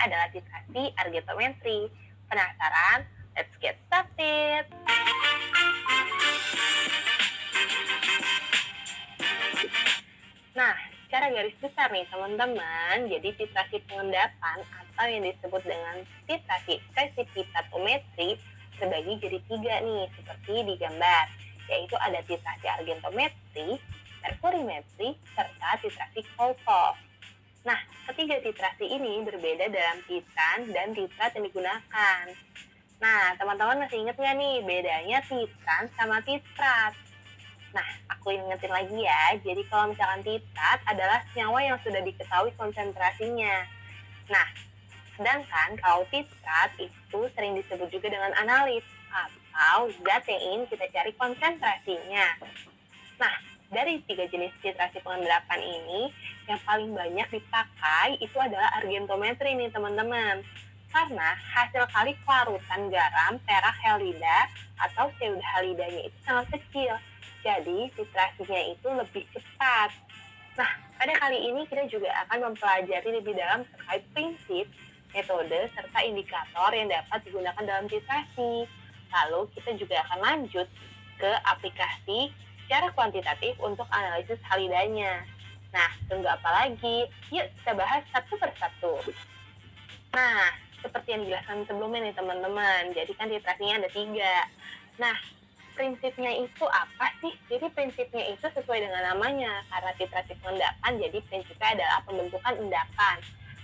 adalah titrasi argentometri. Penasaran? Let's get started! Nah, secara garis besar nih teman-teman, jadi titrasi pengendapan atau yang disebut dengan titrasi presipitatometri terbagi jadi 3 nih, seperti di gambar, yaitu ada titrasi argentometri, merkurimetri, serta titrasi Kolthoff. Nah, ketiga titrasi ini berbeda dalam titran dan titrat yang digunakan. Nah, teman-teman masih ingat nggak nih bedanya titran sama titrat? Nah, aku ingetin lagi ya. Jadi kalau misalkan titrat adalah senyawa yang sudah diketahui konsentrasinya. Nah, sedangkan kalau titrat itu sering disebut juga dengan analit atau zat yang ingin kita cari konsentrasinya. Nah, dari 3 jenis titrasi pengendapan ini, yang paling banyak dipakai itu adalah argentometri nih teman-teman. Karena hasil kali kelarutan garam perak halida atau pseudohalidanya itu sangat kecil. Jadi titrasinya itu lebih cepat. Nah, pada kali ini kita juga akan mempelajari lebih dalam terkait prinsip, metode, serta indikator yang dapat digunakan dalam titrasi. Lalu kita juga akan lanjut ke aplikasi secara kuantitatif untuk analisis halidanya. Nah, tunggu apa lagi? Yuk kita bahas satu persatu. Nah, seperti yang dijelaskan sebelumnya nih teman-teman, jadi kan titrasinya ada 3. Nah, prinsipnya itu apa sih? Jadi prinsipnya itu sesuai dengan namanya, karena titrasi pengendapan, jadi prinsipnya adalah pembentukan endapan.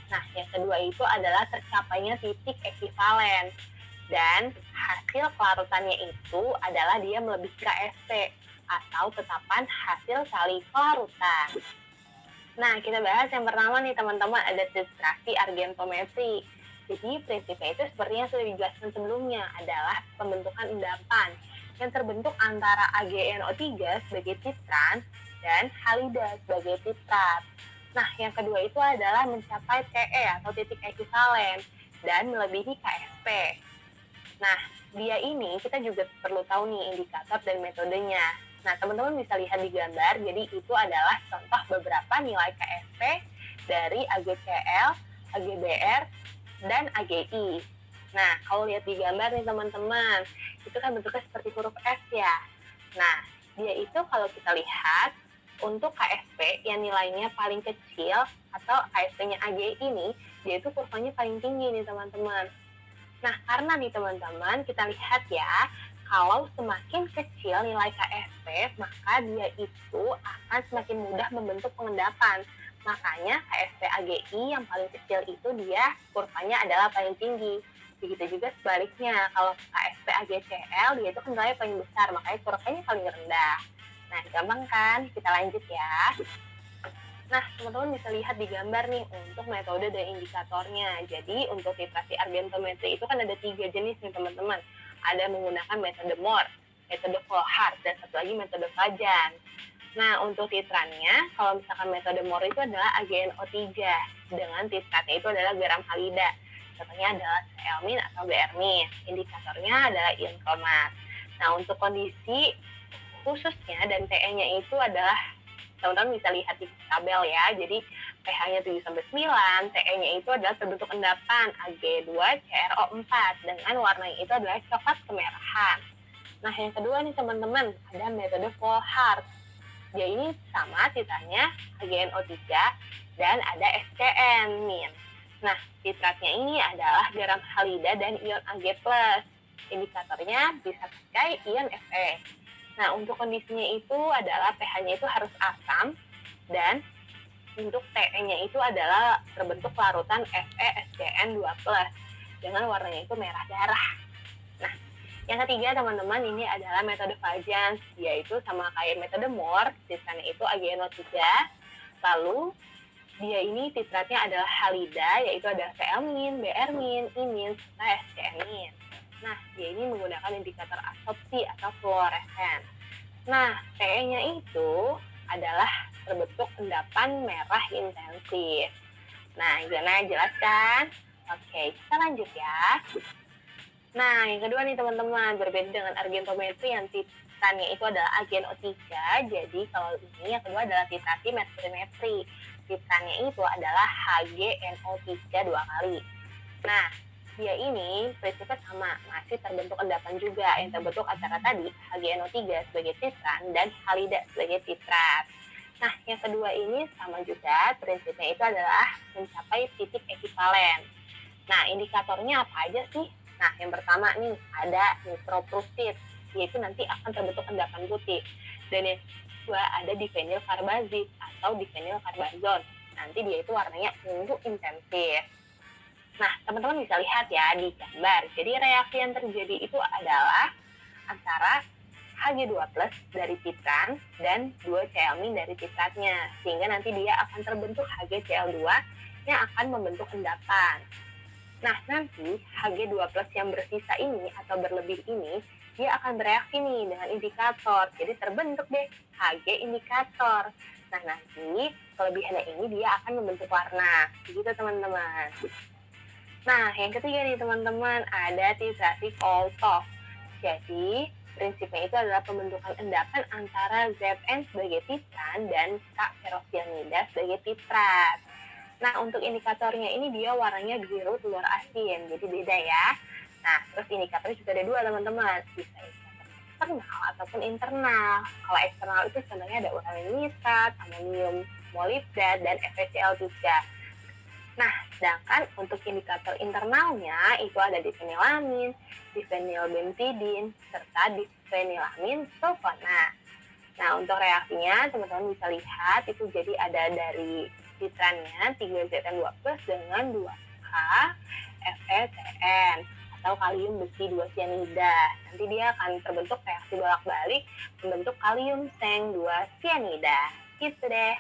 Nah, yang kedua itu adalah tercapainya titik ekivalen. Dan hasil kelarutannya itu adalah dia melebihi KSP atau tetapan hasil kali kelarutan. Nah, kita bahas yang pertama nih teman-teman, ada titrasi argentometri. Jadi prinsipnya itu seperti yang sudah dijelaskan sebelumnya, adalah pembentukan endapan yang terbentuk antara AgNO3 sebagai titran dan halida sebagai titrat. Nah, yang kedua itu adalah mencapai TE atau titik ekivalen dan melebihi KSP. Nah, dia ini kita juga perlu tahu nih indikator dan metodenya. Nah, teman-teman bisa lihat di gambar, jadi itu adalah contoh beberapa nilai KSP dari AgCl, AgBr, dan AgI. Nah, kalau lihat di gambar nih teman-teman, itu kan bentuknya seperti huruf S ya. Nah, dia itu kalau kita lihat, untuk KSP yang nilainya paling kecil, atau KSP-nya AgI ini, dia itu kurvanya paling tinggi nih teman-teman. Nah, karena nih teman-teman, kita lihat ya, kalau semakin kecil nilai KSP, maka dia itu akan semakin mudah membentuk pengendapan. Makanya KSP AgI yang paling kecil itu dia kurvanya adalah paling tinggi. Begitu juga sebaliknya, kalau KSP AgCl dia itu nilainya paling besar, makanya kurvanya paling rendah. Nah, gampang kan? Kita lanjut ya. Nah, teman-teman bisa lihat di gambar nih untuk metode dan indikatornya. Jadi, untuk titrasi argentometri itu kan ada 3 jenis nih teman-teman. Ada menggunakan metode Mohr, metode Volhard, dan satu lagi metode Fajan. Nah, untuk titrannya, kalau misalkan metode Mohr itu adalah AgNO3, dengan titratnya itu adalah garam halida. Contohnya adalah Cl- atau Br-. Indikatornya adalah ion kromat. Nah, untuk kondisi khususnya dan TE-nya itu adalah, teman-teman bisa lihat di tabel ya. Jadi pH-nya 7-9, TE-nya itu adalah terbentuk endapan Ag2CrO4 dengan warnanya itu adalah coklat kemerahan. Nah, yang kedua nih teman-teman, ada metode Volhard. Dia ini sama titrannya AgNO3 dan ada SCN-. Nah, titratnya ini adalah garam halida dan ion Ag+. Indikatornya bisa pakai ion Fe. Nah, untuk kondisinya itu adalah pH-nya itu harus asam dan untuk TE-nya itu adalah terbentuk larutan FeSCN2+ dengan warnanya itu merah darah. Nah, yang ketiga teman-teman ini adalah metode Fajan, yaitu sama kayak metode Mohr, titrannya itu AgNO3. Lalu dia ini titratnya adalah halida, yaitu ada Cl-, Br-, I-, serta SCN-. Nah, dia ini menggunakan indikator absorpsi atau fluoresen. Nah, TE-nya itu adalah terbentuk endapan merah intensif. Nah, gimana, jelas kan? Oke, kita lanjut ya. Nah, yang kedua nih teman-teman, berbeda dengan argentometri yang titrannya itu adalah AgNO3. Jadi kalau ini yang kedua adalah titrasi merkurimetri. Titrannya itu adalah HgNO3 2 kali. Nah, dia ini prinsipnya sama, masih terbentuk endapan juga yang terbentuk antara tadi HgNO3 sebagai titran dan halida sebagai titrat. Nah, yang kedua ini sama juga, prinsipnya itu adalah mencapai titik ekivalen. Nah, indikatornya apa aja sih? Nah, yang pertama nih, ada nitroprusid, yaitu nanti akan terbentuk endapan putih. Dan yang kedua ada divinilkarbazid atau divinilkarbazon. Nanti dia itu warnanya ungu intensif. Nah, teman-teman bisa lihat ya di gambar. Jadi reaksi yang terjadi itu adalah antara Hg2+ dari titran dan 2Cl- dari titratnya. Sehingga nanti dia akan terbentuk HgCl2 yang akan membentuk endapan. Nah, nanti Hg2+ yang bersisa ini atau berlebih ini, dia akan bereaksi nih dengan indikator. Jadi terbentuk deh Hg indikator. Nah, nanti kelebihannya ini dia akan membentuk warna. Begitu teman-teman. Nah, yang ketiga nih teman-teman, ada titrasi Koltov. Jadi, prinsipnya itu adalah pembentukan endapan antara Zn sebagai titran dan K-ferocyanida sebagai titrat. Nah, untuk indikatornya ini dia warnanya biru telur asin, jadi beda ya. Nah, terus indikatornya juga ada dua teman-teman, bisa eksternal ataupun internal. Kalau eksternal itu contohnya ada uranin nitrat, amonium molibdat, dan FeCl3. Nah, sedangkan untuk indikator internalnya itu ada difenilamin, difenilbenzidin, serta difenilamin sulfonat. Nah, untuk reaksinya teman-teman bisa lihat itu jadi ada dari titrannya 3Zn2+ dengan 2K FeCN atau kalium besi 2 cyanida. Nanti dia akan terbentuk reaksi bolak-balik membentuk kalium seng 2 cyanida. Gitu deh.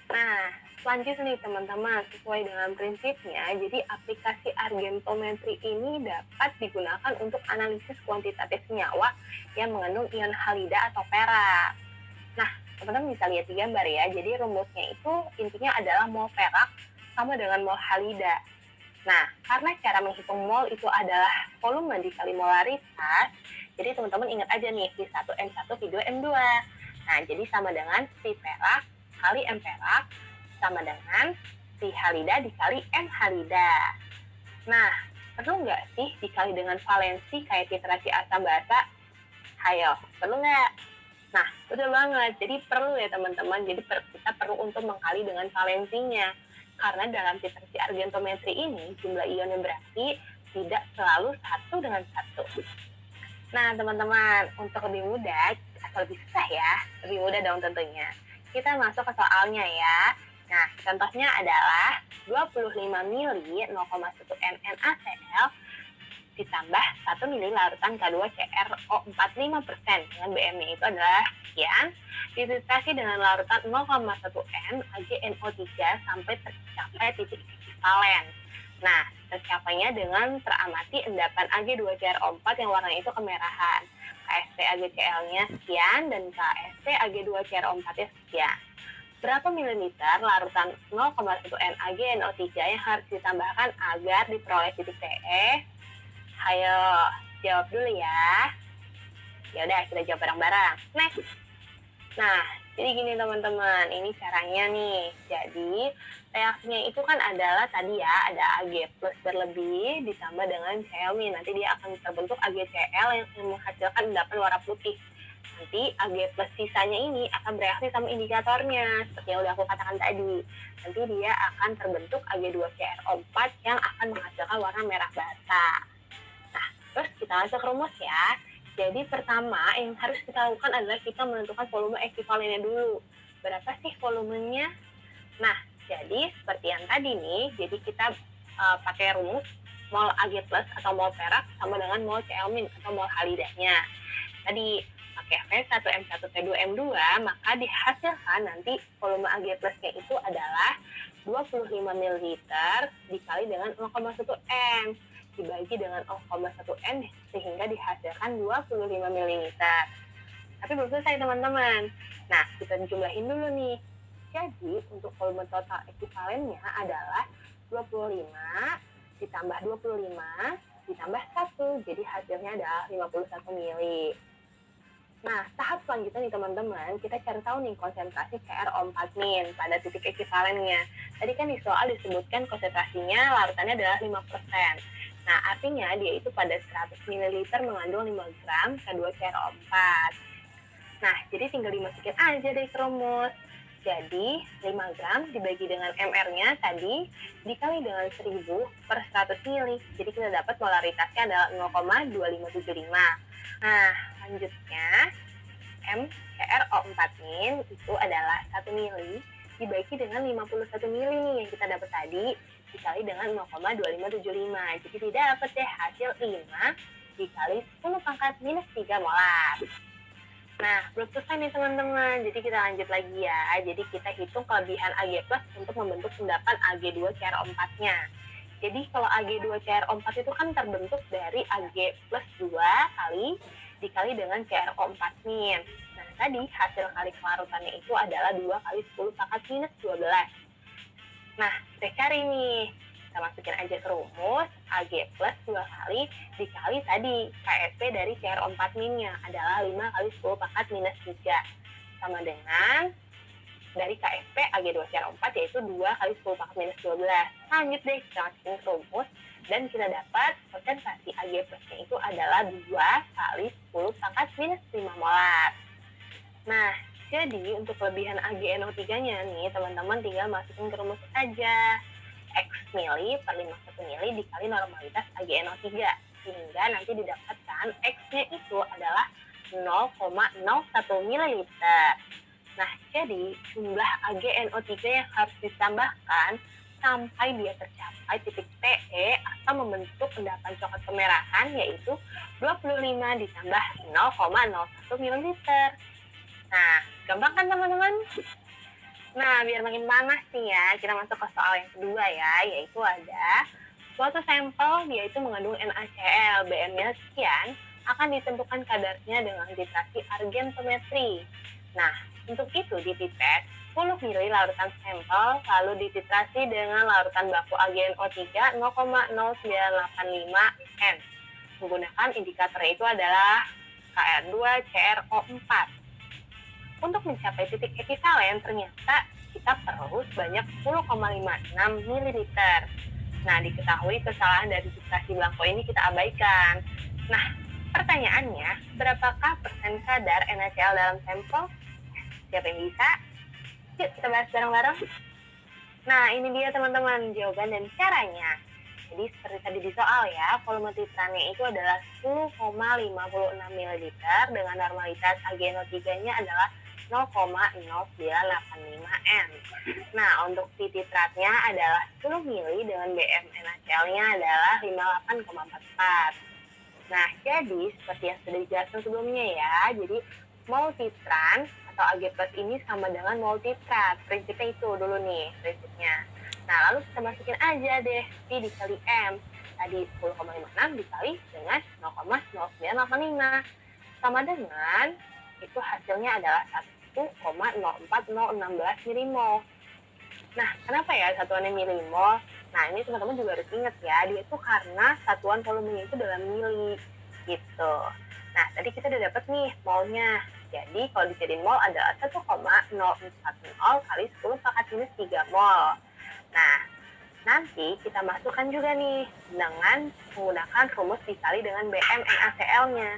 Nah, selanjutnya nih teman-teman, sesuai dengan prinsipnya, jadi aplikasi argentometri ini dapat digunakan untuk analisis kuantitatif senyawa yang mengandung ion halida atau perak. Nah, teman-teman bisa lihat di gambar ya, jadi rumusnya itu intinya adalah mol perak sama dengan mol halida. Nah, karena cara menghitung mol itu adalah volume dikali molaritas, jadi teman-teman ingat aja nih, V1M1, V2M2. Nah, jadi sama dengan V perak kali M perak sama dengan si halida dikali M halida. Nah, perlu nggak sih dikali dengan valensi kayak titrasi asam basa? Hayo, perlu nggak? Nah, betul banget. Jadi perlu ya teman-teman. Jadi kita perlu untuk mengkali dengan valensinya. Karena dalam titrasi argentometri ini, jumlah ion yang beraksi tidak selalu satu dengan satu. Nah, teman-teman, untuk lebih mudah, atau lebih susah ya, lebih mudah dong tentunya. Kita masuk ke soalnya ya. Nah, contohnya adalah 25 mili 0,1 NaCl ditambah 1 mili larutan K2CrO45% dengan BM-nya itu adalah sekian, dititrasi dengan larutan 0,1 N AgNO3 sampai tercapai titik ekivalen. Nah, tercapainya dengan teramati endapan Ag2CrO4 yang warnanya itu kemerahan. KST AgCl-nya sekian dan KST Ag2CrO4-nya sekian. Berapa mililiter larutan 0,1 NaGNO3 yang harus ditambahkan agar diperoleh titik TE? Ayo, jawab dulu ya. Ya udah, kita jawab bareng-bareng. Next. Nah, jadi gini teman-teman, ini caranya nih. Jadi, reaksinya itu kan adalah tadi ya, ada Ag plus berlebih ditambah dengan Cl-. Nanti dia akan terbentuk AgCl yang menghasilkan endapan warna putih. Nanti Ag plus sisanya ini akan bereaksi sama indikatornya, seperti yang udah aku katakan tadi. Nanti dia akan terbentuk Ag2CrO4 yang akan menghasilkan warna merah bata. Nah, terus kita masuk rumus ya. Jadi pertama yang harus kita lakukan adalah kita menentukan volume ekivalennya dulu. Berapa sih volumenya? Nah, jadi seperti yang tadi nih, jadi kita pakai rumus mol Ag plus atau mol perak sama dengan mol Cl- atau mol halidanya. Tadi pakai V1M1P2M2, maka dihasilkan nanti volume Ag plusnya itu adalah 25 ml dikali dengan 0,1 N dibagi dengan 0,1 N sehingga dihasilkan 25 ml. Tapi belum selesai teman-teman. Nah, kita jumlahin dulu nih. Jadi, untuk volume total ekivalennya adalah 25 ditambah 25 ditambah 1. Jadi hasilnya adalah 51 ml. Nah, tahap selanjutnya nih teman-teman, kita cari tahu nih konsentrasi CrO4- pada titik ekivalennya. Tadi kan di soal disebutkan konsentrasinya larutannya adalah 5%. Nah, artinya dia itu pada 100 ml mengandung 5 gram K2CrO4. Nah, jadi tinggal dimasukin aja deh ke rumus. Jadi, 5 gram dibagi dengan MR-nya tadi dikali dengan 1000 per 100 ml. Jadi kita dapat molaritasnya adalah 0,2575. Nah, lanjutnya MCRO4- itu adalah 1 mili dibagi dengan 51 mili nih yang kita dapat tadi dikali dengan 0,2575. Jadi tidak dapat deh hasil 5 dikali 10 pangkat minus 3 molar. Nah, belum selesai nih teman-teman. Jadi kita lanjut lagi ya. Jadi kita hitung kelebihan Ag+ untuk membentuk endapan Ag2CrO4-nya. Jadi kalau Ag2CrO4 itu kan terbentuk dari Ag plus 2 kali dikali dengan CrO4-. Nah, tadi hasil kali kelarutannya itu adalah 2 kali 10 pangkat minus 12. Nah, kita cari nih. Kita masukin aja ke rumus, Ag plus 2 kali dikali tadi KSP dari CrO4-nya adalah 5 kali 10 pangkat minus 3. Sama dengan dari KSP Ag2CrO4 yaitu 2 kali 10 pangkat minus 12. Lanjut deh, kita masukin ke rumus dan kita dapat konsentrasi Ag plusnya itu adalah 2 kali 10 pangkat minus 5 molar. Nah, jadi untuk kelebihan AgNO3-nya nih, teman-teman tinggal masukin ke rumus aja. X mili per 51 mili dikali normalitas AgNO3. Sehingga nanti didapatkan X-nya itu adalah 0,01 ml. Nah, jadi jumlah AgNO3 yang harus ditambahkan sampai dia tercapai titik TE atau membentuk endapan coklat kemerahan yaitu 25 ditambah 0,01 ml. Nah, gampang kan teman-teman? Nah, biar makin panas nih ya, kita masuk ke soal yang kedua ya, yaitu ada suatu sampel dia itu mengandung NaCl, BM-nya sekian, akan ditentukan kadarnya dengan titrasi argentometri. Nah, untuk itu dipipet 10 ml larutan sampel, lalu dititrasi dengan larutan baku AgNO3 0,0985 N. Menggunakan indikatornya itu adalah Kr2CrO4. Untuk mencapai titik ekivalen ternyata kita perlu sebanyak 10,56 ml. Nah, diketahui kesalahan dari titrasi belangko ini kita abaikan. Nah, pertanyaannya, berapakah persen kadar NaCl dalam sampel? Siapa yang bisa? Yuk kita bahas bareng-bareng. Nah, ini dia teman-teman jawaban dan caranya. Jadi seperti tadi di soal ya, volume titrannya itu adalah 10,56 ml dengan normalitas AgNO3-nya adalah 0,0985 N. Nah, untuk si titratnya adalah 10 ml dengan BM NaCl-nya adalah 58,44. Nah, jadi seperti yang sudah dijelaskan sebelumnya ya, jadi mol titran atau Ag+ ini sama dengan mol titrat. Prinsipnya itu dulu nih, prinsipnya. Nah, lalu kita masukin aja deh P dikali M. Tadi 10,56 dikali dengan 0,0985. Sama dengan, itu hasilnya adalah 1,04016 milimol. Nah, kenapa ya satuannya milimol? Nah, ini teman-teman juga harus ingat ya, dia itu karena satuan volumenya itu dalam mili, gitu. Nah, tadi kita udah dapat nih molnya. Jadi, kalau dijadiin mol adalah 1,040 kali 10 pangkat minus 3 mol. Nah, nanti kita masukkan juga nih dengan menggunakan rumus dikali dengan BM NaCl-nya.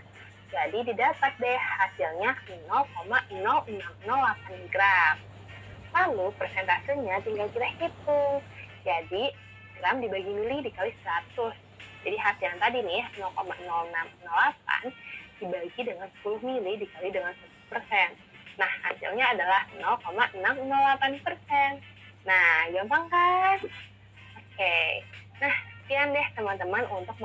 Jadi didapat deh hasilnya 0,0608 gram. Lalu persentasenya tinggal kita hitung. Jadi gram dibagi mili dikali 100. Jadi hasil yang tadi nih 0,0608 dibagi dengan 10 mili dikali dengan 1%. Nah, hasilnya adalah 0,608%. Nah, gampang kan? Oke. Nah, sekian deh teman-teman untuk